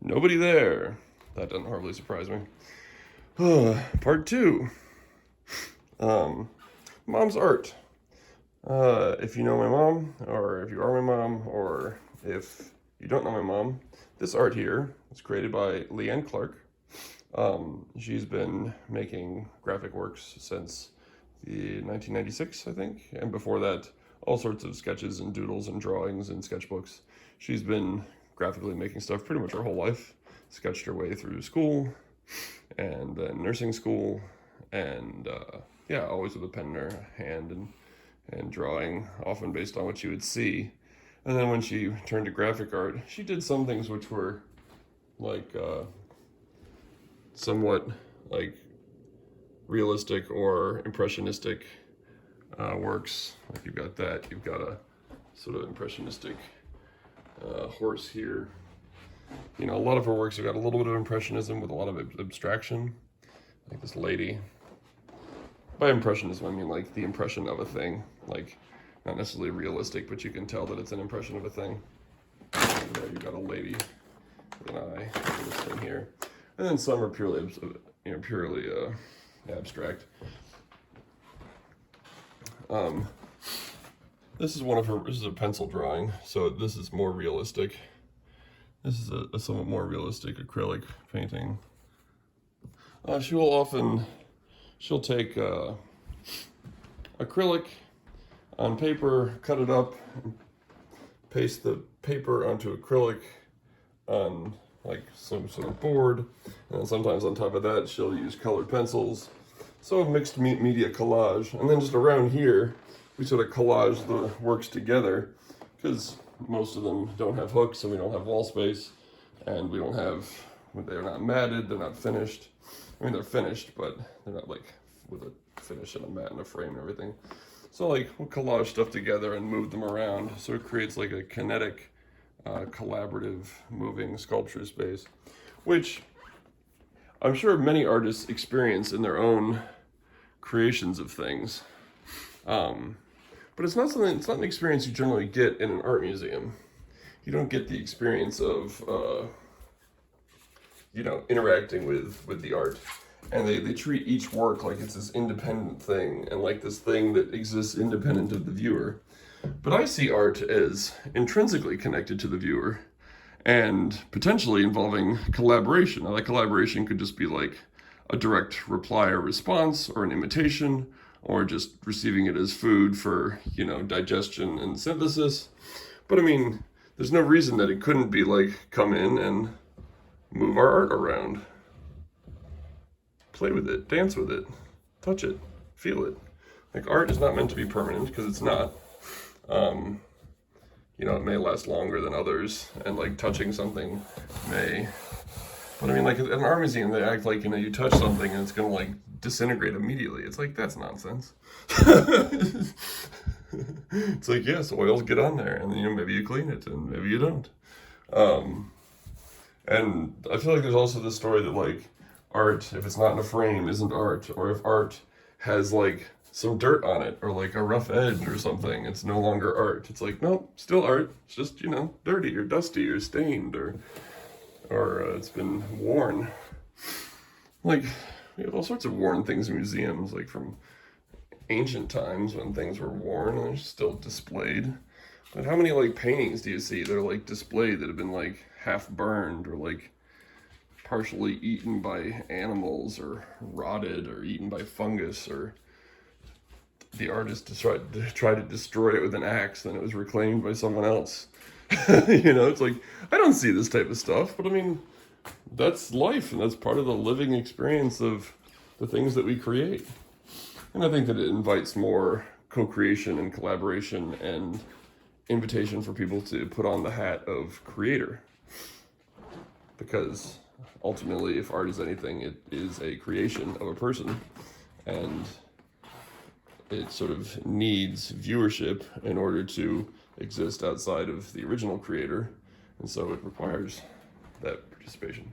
Nobody there. That doesn't horribly surprise me. Part two. Um, Mom's art. If you know my mom, or if you are my mom, or if you don't know my mom, this art here was created by Leanne Clark. She's been making graphic works since the 1996, I think, and before that, all sorts of sketches and doodles and drawings and sketchbooks. She's been graphically making stuff pretty much her whole life. Sketched her way through school, and then nursing school, and yeah, always with a pen in her hand and drawing, often based on what she would see. And then when she turned to graphic art, she did some things which were like somewhat like realistic or impressionistic works. Like you've got that, you've got a sort of impressionistic horse here. You know, a lot of her works have got a little bit of impressionism with a lot of abstraction. Like this lady. By impressionism, I mean like the impression of a thing. Like, not necessarily realistic, but you can tell that it's an impression of a thing. And there you've got a lady with an eye, this thing here. And then some are purely, purely abstract. This is one of her, this is a pencil drawing, so this is more realistic. This is a somewhat more realistic acrylic painting. She'll take acrylic on paper, cut it up, and paste the paper onto acrylic on like some sort of board. And sometimes on top of that, she'll use colored pencils. So a mixed media collage. And then just around here, we sort of collage the works together because most of them don't have hooks and we don't have wall space and we don't have, they're not matted, they're not finished. I mean, they're finished, but they're not like with a finish and a mat and a frame and everything. So like we'll collage stuff together and move them around. So it creates like a kinetic, collaborative, moving sculpture space, which I'm sure many artists experience in their own creations of things. But it's not an experience you generally get in an art museum. You don't get the experience of, interacting with the art. And they treat each work like it's this independent thing and like this thing that exists independent of the viewer. But I see art as intrinsically connected to the viewer and potentially involving collaboration. Now, that collaboration could just be like a direct reply or response or an imitation or just receiving it as food for, digestion and synthesis. But I mean, there's no reason that it couldn't be like, come in and move our art around. Play with it, dance with it, touch it, feel it. Like art is not meant to be permanent because it's not. It may last longer than others, and like touching something may. But I mean, like at an art museum, they act like you touch something and it's gonna like disintegrate immediately. It's like that's nonsense. It's like yes, oils get on there, and then maybe you clean it, and maybe you don't. And I feel like there's also this story that like art, if it's not in a frame, isn't art, or if art has like some dirt on it or like a rough edge or something, it's no longer art. It's like nope, still art. It's just dirty or dusty or stained or it's been worn. Like we have all sorts of worn things in museums, like from ancient times when things were worn and they're still displayed. But how many like paintings do you see that are like displayed that have been like half burned or like partially eaten by animals or rotted or eaten by fungus, or the artist tried to destroy it with an axe, then it was reclaimed by someone else. It's like I don't see this type of stuff, but I mean that's life and that's part of the living experience of the things that we create. And I think that it invites more co-creation and collaboration and invitation for people to put on the hat of creator, because ultimately, if art is anything, it is a creation of a person, and it sort of needs viewership in order to exist outside of the original creator, and so it requires that participation.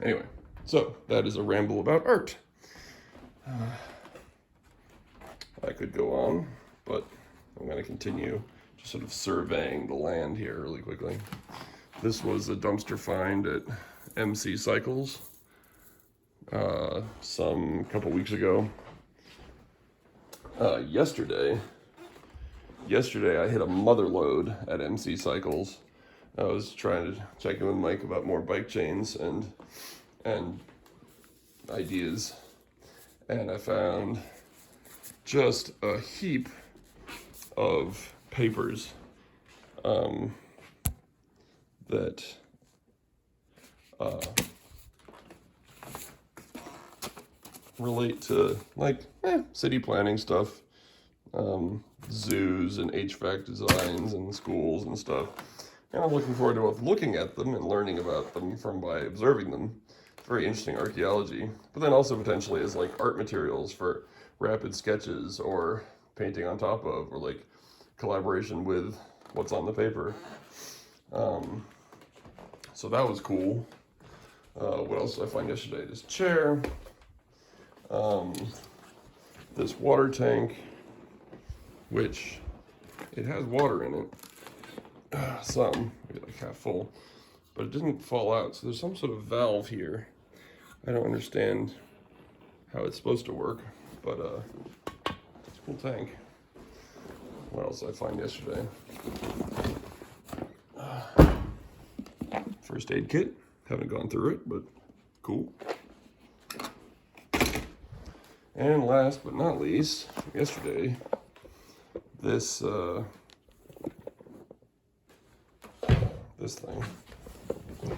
Anyway, so that is a ramble about art. I could go on, but I'm going to continue sort of surveying the land here really quickly. This was a dumpster find at MC Cycles some couple weeks ago. Yesterday I hit a mother load at MC Cycles. I was trying to check in with Mike about more bike chains and ideas, and I found just a heap of papers that relate to like city planning stuff, zoos and HVAC designs and schools and stuff. And I'm looking forward to both looking at them and learning about them by observing them. Very interesting archaeology, but then also potentially as like art materials for rapid sketches or painting on top of, or like collaboration with what's on the paper. So that was cool. What else did I find yesterday? This chair, this water tank, which it has water in it, some, maybe like half full, but it didn't fall out. So there's some sort of valve here. I don't understand how it's supposed to work, but it's a cool tank. What else did I find yesterday? First aid kit. Haven't gone through it, but cool. And last but not least, yesterday, this thing.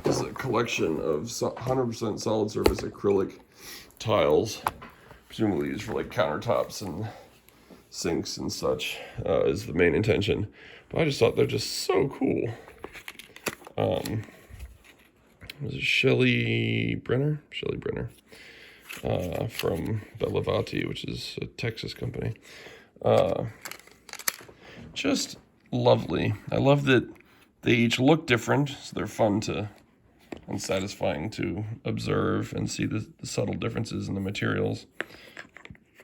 This is a collection of 100% solid surface acrylic tiles, presumably used for like countertops and sinks and such, is the main intention. But I just thought they're just so cool. Was it Shelley Brenner from Bellavati, which is a Texas company. Just lovely. I love that they each look different, so they're fun and satisfying to observe and see the subtle differences in the materials.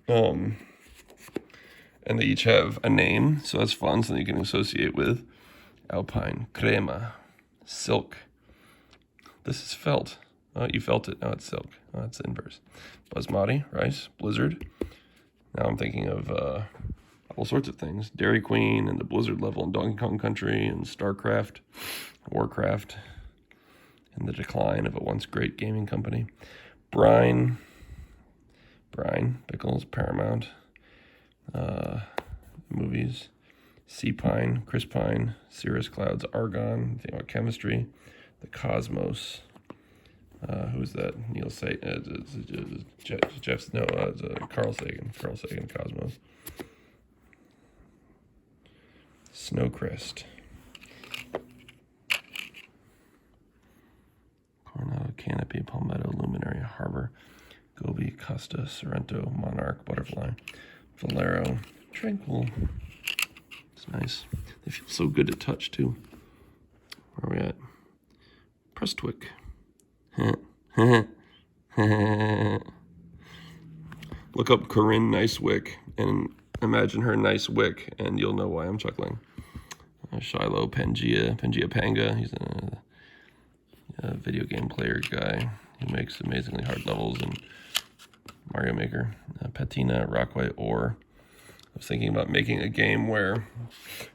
And they each have a name, so that's fun, so that you can associate with. Alpine, Crema, Silk. This is felt. Oh, you felt it. Now it's silk. Oh, it's inverse. Basmati, rice, Blizzard. Now I'm thinking of all sorts of things. Dairy Queen and the Blizzard level in Donkey Kong Country and StarCraft, Warcraft, and the decline of a once great gaming company. Brine, Pickles, Paramount, movies. Sea Pine, Chris Pine, Cirrus Clouds, Argon, think about chemistry. The Cosmos. Who's that? Neil Sagan. Carl Sagan. Carl Sagan, Cosmos. Snowcrest. Coronado, Canopy, Palmetto, Luminary, Harbor, Gobi, Costa, Sorrento, Monarch, Butterfly, Valero, Tranquil. It's nice. They feel so good to touch too. Where are we at? Prestwick. Look up Corinne Nicewick and imagine her nice wick, and you'll know why I'm chuckling. Shiloh Pangea Panga. He's a video game player guy who makes amazingly hard levels in Mario Maker. Patina Rockway Orr. I was thinking about making a game where,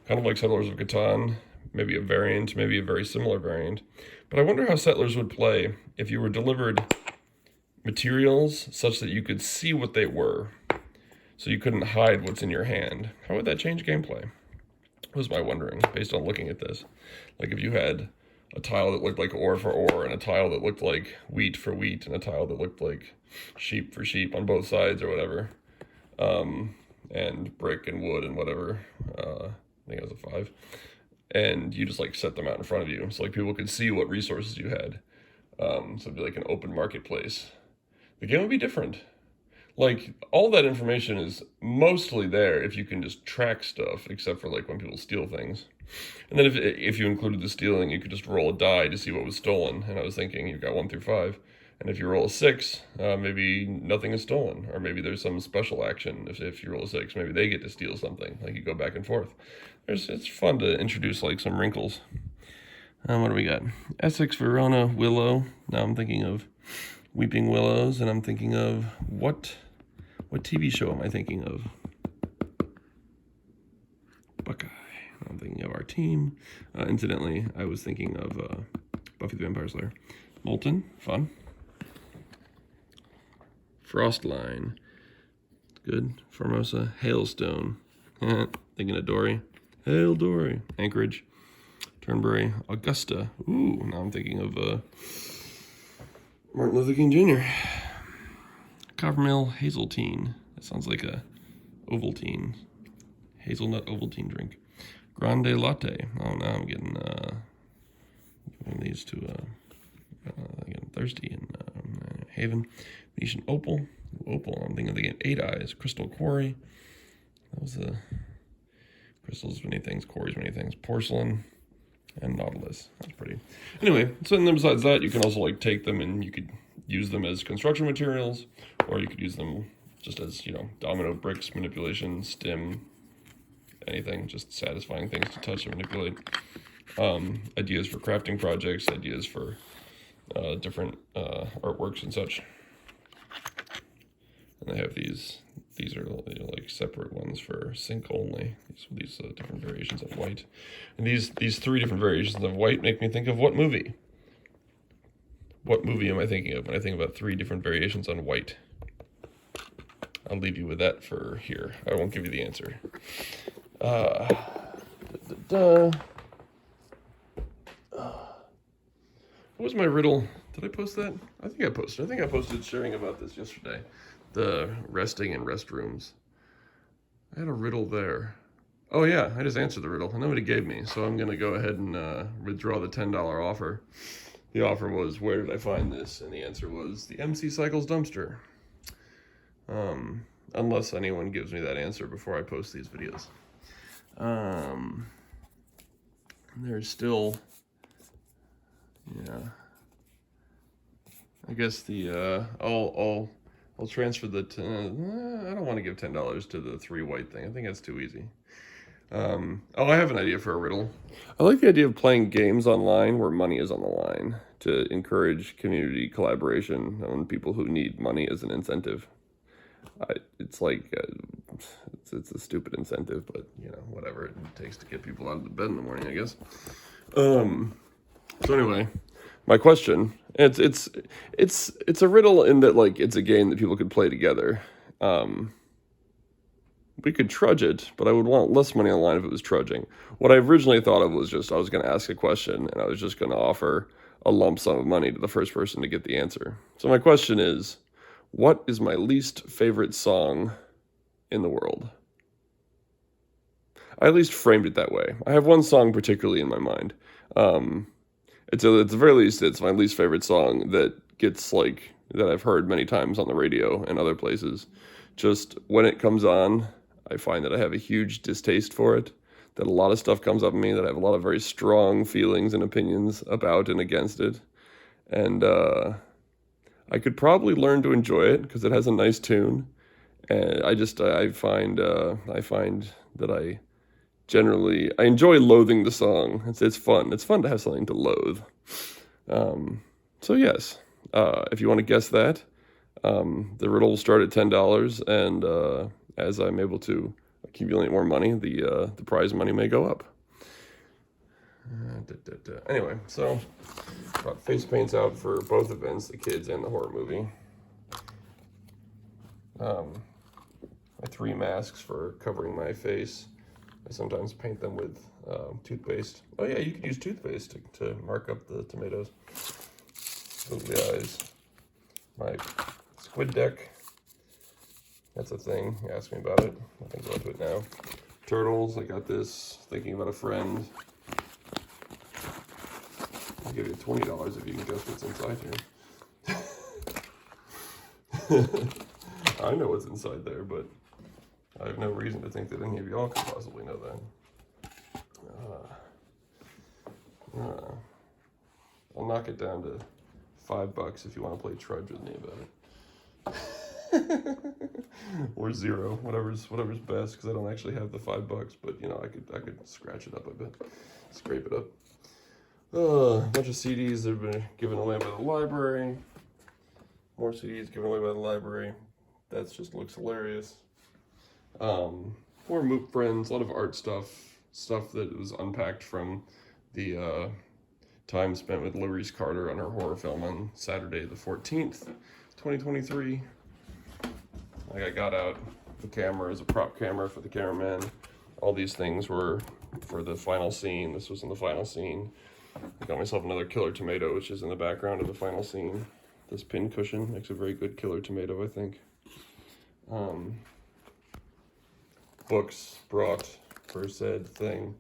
kind of like Settlers of Catan, maybe a variant, maybe a very similar variant. But I wonder how Settlers would play if you were delivered materials such that you could see what they were, so you couldn't hide what's in your hand. How would that change gameplay? Was my wondering, based on looking at this. Like if you had a tile that looked like ore for ore, and a tile that looked like wheat for wheat, and a tile that looked like sheep for sheep on both sides or whatever. And brick and wood and whatever. I think it was a 5. And you just like set them out in front of you, so like people could see what resources you had. So it'd be like an open marketplace. The game would be different. Like all that information is mostly there if you can just track stuff, except for like when people steal things. And then if you included the stealing, you could just roll a die to see what was stolen. And I was thinking you've got 1 through 5, And if you roll a 6, maybe nothing is stolen, or maybe there's some special action. If you roll a 6, maybe they get to steal something. Like you go back and forth. It's fun to introduce like some wrinkles. What do we got? Essex, Verona, Willow. Now I'm thinking of Weeping Willows, and I'm thinking of what TV show am I thinking of? Buckeye. I'm thinking of Our Team. Incidentally, I was thinking of Buffy the Vampire Slayer. Molten, fun. Frostline, good. Formosa, Hailstone. Thinking of Dory. Hail Dory. Anchorage, Turnberry, Augusta. Ooh, now I'm thinking of Martin Luther King Jr. Coppermill, Hazeltine. That sounds like a Ovaltine. Hazelnut Ovaltine drink. Grande Latte. Oh, now I'm getting these to getting thirsty. And Haven, Venetian Opal. Opal, I'm thinking of the 8 Eyes. Crystal Quarry. That was the crystals, many things. Quarries, many things. Porcelain. And Nautilus. That's pretty. Anyway, so then besides that, you can also like take them and you could use them as construction materials, or you could use them just as, domino bricks, manipulation, stim, anything, just satisfying things to touch and manipulate. Ideas for crafting projects, ideas for different artworks and such. And I have these are like separate ones for sink only. These different variations of white. And these 3 different variations of white make me think of what movie? What movie am I thinking of when I think about 3 different variations on white? I'll leave you with that for here. I won't give you the answer. What was my riddle? Did I post that? I think I posted sharing about this yesterday. The resting in restrooms. I had a riddle there. Oh yeah, I just answered the riddle. Nobody gave me, so I'm going to go ahead and withdraw the $10 offer. The offer was, where did I find this? And the answer was the MC Cycles dumpster. Unless anyone gives me that answer before I post these videos. There's still, yeah. I guess the I'll transfer the. I don't want to give $10 to the 3 white thing. I think that's too easy. I have an idea for a riddle. I like the idea of playing games online where money is on the line to encourage community collaboration on people who need money as an incentive. It's like it's a stupid incentive, but whatever it takes to get people out of the bed in the morning, I guess. So anyway, my question, it's a riddle in that like it's a game that people could play together. We could trudge it, but I would want less money on the line if it was trudging. What I originally thought of was just I was going to ask a question and I was just going to offer a lump sum of money to the first person to get the answer. So my question is, what is my least favorite song in the world? I at least framed it that way. I have one song particularly in my mind. At the very least, it's my least favorite song that gets that I've heard many times on the radio and other places. Just when it comes on, I find that I have a huge distaste for it, that a lot of stuff comes up in me, that I have a lot of very strong feelings and opinions about and against it. And I could probably learn to enjoy it because it has a nice tune. And I find that I enjoy loathing the song. It's fun. It's fun to have something to loathe. So yes, if you want to guess that, the riddle will start at $10, and as I'm able to accumulate more money, the prize money may go up. Anyway, so got face paints out for both events, the kids and the horror movie. My 3 masks for covering my face. I sometimes paint them with toothpaste. Oh yeah, you could use toothpaste to mark up the tomatoes. Googly eyes. My squid deck. That's a thing. Ask me about it. I can go into it now. Turtles. I got this. Thinking about a friend. I'll give you $20 if you can guess what's inside here. I know what's inside there, but I have no reason to think that any of y'all could possibly know that. I'll knock it down to $5 if you want to play Trudge with me about it. Or $0, whatever's best, because I don't actually have the $5, but you know, I could scratch it up a bit, scrape it up. A bunch of CDs that have been given away by the library. More CDs given away by the library. That just looks hilarious. More Moop Friends, a lot of art stuff that was unpacked from the time spent with Larice Carter on her horror film on Saturday the 14th, 2023. Like, I got out the camera as a prop camera for the cameraman. All these things were for the final scene. This was in the final scene. I got myself another killer tomato, which is in the background of the final scene. This pin cushion makes a very good killer tomato, I think. Books brought for said thing.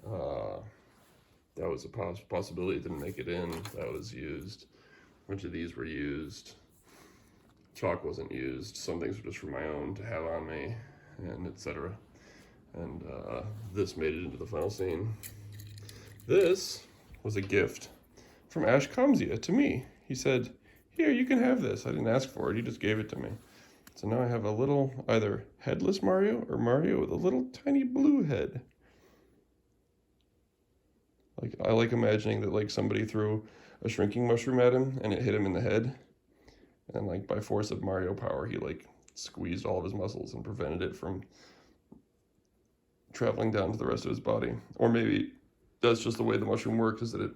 That was a possibility. It didn't make it in. That was used. A bunch of these were used. Chalk wasn't used. Some things were just for my own to have on me, and etc. And this made it into the final scene. This was a gift from Ash Kamzia to me. He said, "Here, you can have this." I didn't ask for it. He just gave it to me. So now I have a little either headless Mario or Mario with a little tiny blue head. Like, I like imagining that like somebody threw a shrinking mushroom at him and it hit him in the head. And like by force of Mario power, he like squeezed all of his muscles and prevented it from traveling down to the rest of his body. Or maybe that's just the way the mushroom works, is that it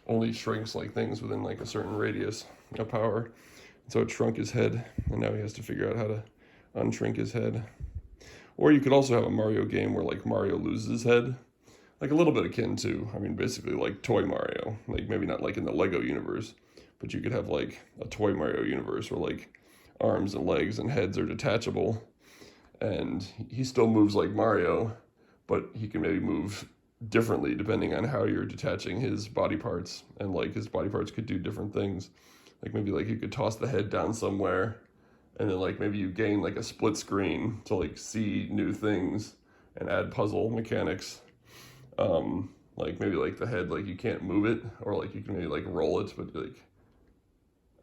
only shrinks like things within like a certain radius of power. And so it shrunk his head, and now he has to figure out how to unshrink his head. Or you could also have a Mario game where like Mario loses his head. Like a little bit akin to, I mean, basically like Toy Mario. Like maybe not like in the Lego universe, but you could have like a Toy Mario universe where like arms and legs and heads are detachable, and he still moves like Mario, but he can maybe move differently depending on how you're detaching his body parts, and like his body parts could do different things. Like maybe like you could toss the head down somewhere, and then like maybe you gain like a split screen to like see new things and add puzzle mechanics. Like maybe like the head, like you can't move it, or like you can maybe like roll it, but like,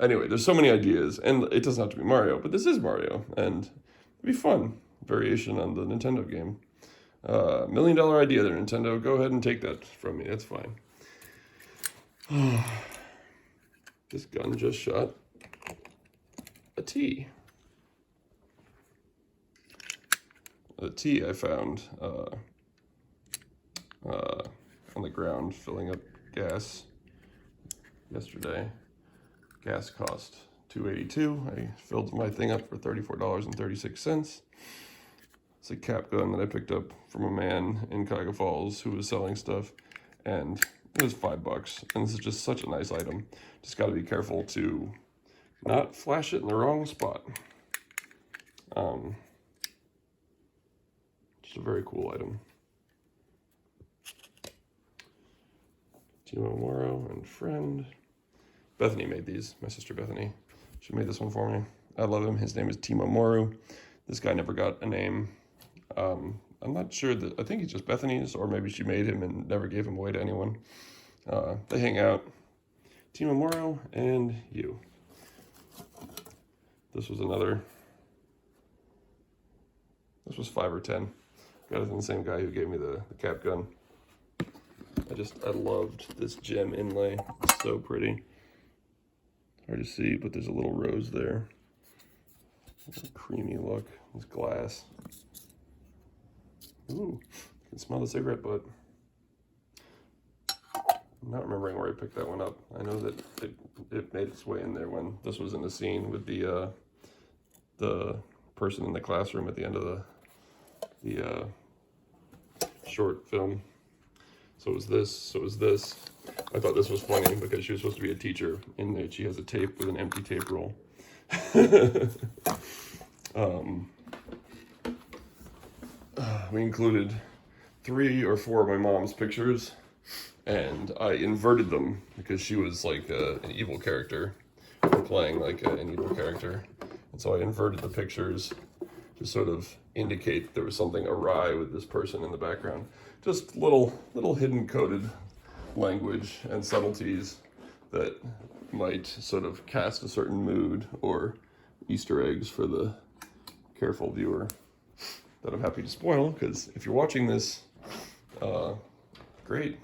anyway, there's so many ideas, and it doesn't have to be Mario, but this is Mario, and it'd be fun. Variation on the Nintendo game. $1 million idea there, Nintendo. Go ahead and take that from me. That's fine. This gun just shot a T. A T I found on the ground filling up gas yesterday. Gas cost $2.82. I filled my thing up for $34.36. It's a cap gun that I picked up from a man in Cuyahoga Falls who was selling stuff, and it was $5. And this is just such a nice item. Just got to be careful to not flash it in the wrong spot. Just a very cool item. Timo Moro and friend. Bethany made these, my sister Bethany. She made this one for me. I love him. His name is Timo Moro. This guy never got a name. I'm not sure that, I think he's just Bethany's, or maybe she made him and never gave him away to anyone. They hang out. Timo Moro and you. This was another, this was 5 or 10. Got it from the same guy who gave me the cap gun. I loved this gem inlay. It's so pretty. Hard to see, but there's a little rose there. It's a creamy look. It's glass. Ooh, I can smell the cigarette butt. I'm not remembering where I picked that one up. I know that it made its way in there when this was in the scene with the person in the classroom at the end of the short film. So it was this. I thought this was funny because she was supposed to be a teacher, and that she has a tape with an empty tape roll. We included 3 or 4 of my mom's pictures, and I inverted them because she was like an evil character, playing like an evil character. And so I inverted the pictures to sort of indicate there was something awry with this person in the background. Just little hidden coded language and subtleties that might sort of cast a certain mood, or Easter eggs for the careful viewer that I'm happy to spoil, because if you're watching this, great.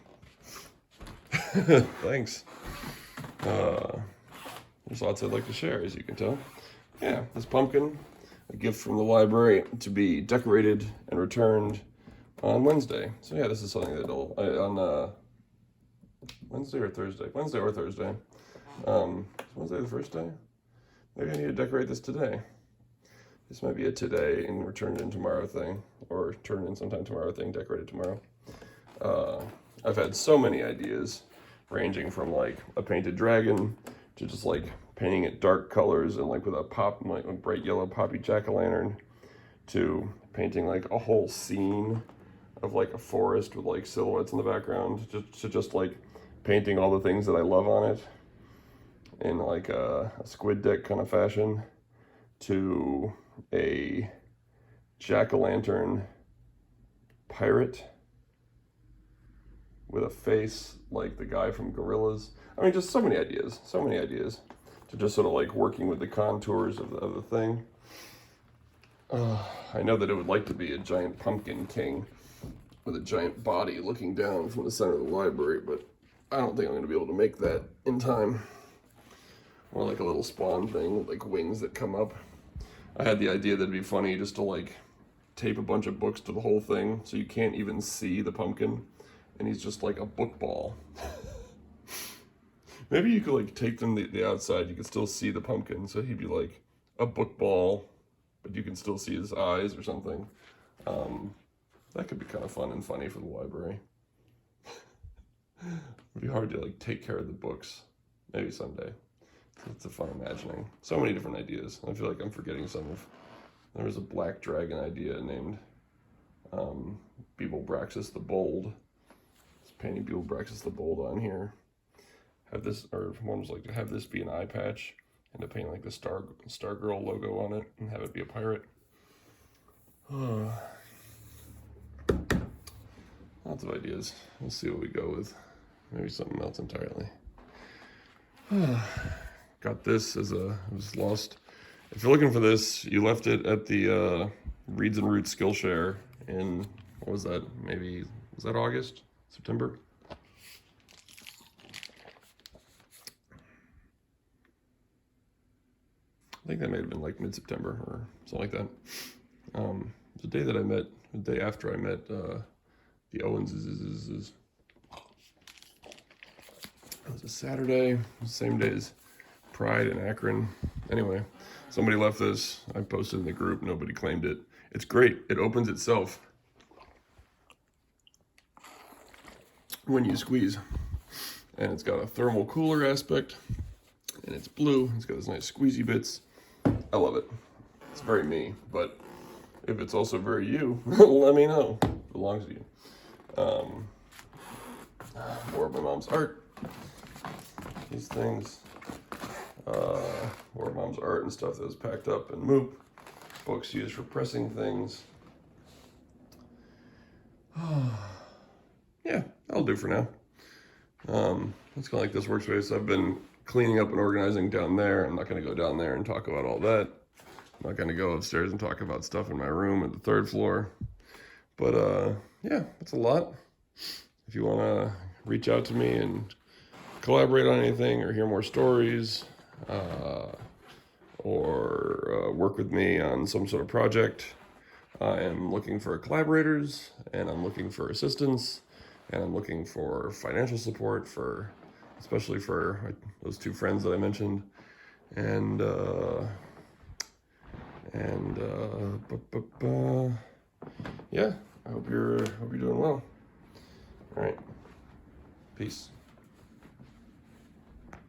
Thanks. There's lots I'd like to share, as you can tell. Yeah, this pumpkin, a gift from the library to be decorated and returned on Wednesday. So yeah, this is something that'll, on Wednesday or Thursday? Wednesday or Thursday. Is Wednesday the first day? Maybe I need to decorate this today. This might be a today and return it in tomorrow thing, or turn it in sometime tomorrow thing, decorate it tomorrow. I've had so many ideas, ranging from like a painted dragon to just like painting it dark colors and like with a like a bright yellow poppy jack-o'-lantern, to painting like a whole scene of like a forest with like silhouettes in the background, to just like painting all the things that I love on it in like a squid deck kind of fashion, to a jack-o'-lantern pirate with a face like the guy from Gorillaz. I mean, just so many ideas to just sort of like working with the contours of the thing. I know that it would like to be a giant pumpkin king with a giant body looking down from the center of the library, but I don't think I'm going to be able to make that in time. Or like a little spawn thing with like wings that come up. I had the idea that it'd be funny just to like tape a bunch of books to the whole thing so you can't even see the pumpkin, and he's just like a book ball. Maybe you could like take them the outside, you could still see the pumpkin, so he'd be like a book ball, but you can still see his eyes or something. That could be kind of fun and funny for the library. It'd be hard to like take care of the books. Maybe someday. It's a fun imagining. So many different ideas. I feel like I'm forgetting some of. There was a black dragon idea named Beeble-Braxus the Bold. It's painting Beeble-Braxus the Bold on here. Have this, or one was like to have this be an eye patch and to paint like the Stargirl logo on it and have it be a pirate. Lots of ideas. We'll see what we go with. Maybe something else entirely. Got this as it was lost. If you're looking for this, you left it at the Reads and Roots Skillshare in, what was that? Maybe, was that August? September? I think that may have been like mid-September or something like that. The day that I met, the day after I met the Owenses. It was a Saturday, same day as Pride in Akron. Anyway, somebody left this. I posted in the group. Nobody claimed it. It's great. It opens itself when you squeeze. And it's got a thermal cooler aspect. And it's blue. It's got those nice squeezy bits. I love it. It's very me. But if it's also very you, let me know. It belongs to you. More of my mom's art. These things. More of mom's art and stuff that was packed up in Moop. Books used for pressing things. Yeah, that'll do for now. It's kind of like this workspace. I've been cleaning up and organizing down there. I'm not going to go down there and talk about all that. I'm not going to go upstairs and talk about stuff in my room at the third floor. But yeah, that's a lot. If you want to reach out to me and collaborate on anything or hear more stories, or work with me on some sort of project, I am looking for collaborators, and I'm looking for assistance, and I'm looking for financial support for, especially for those two friends that I mentioned, and yeah, I hope you're doing well. All right, peace.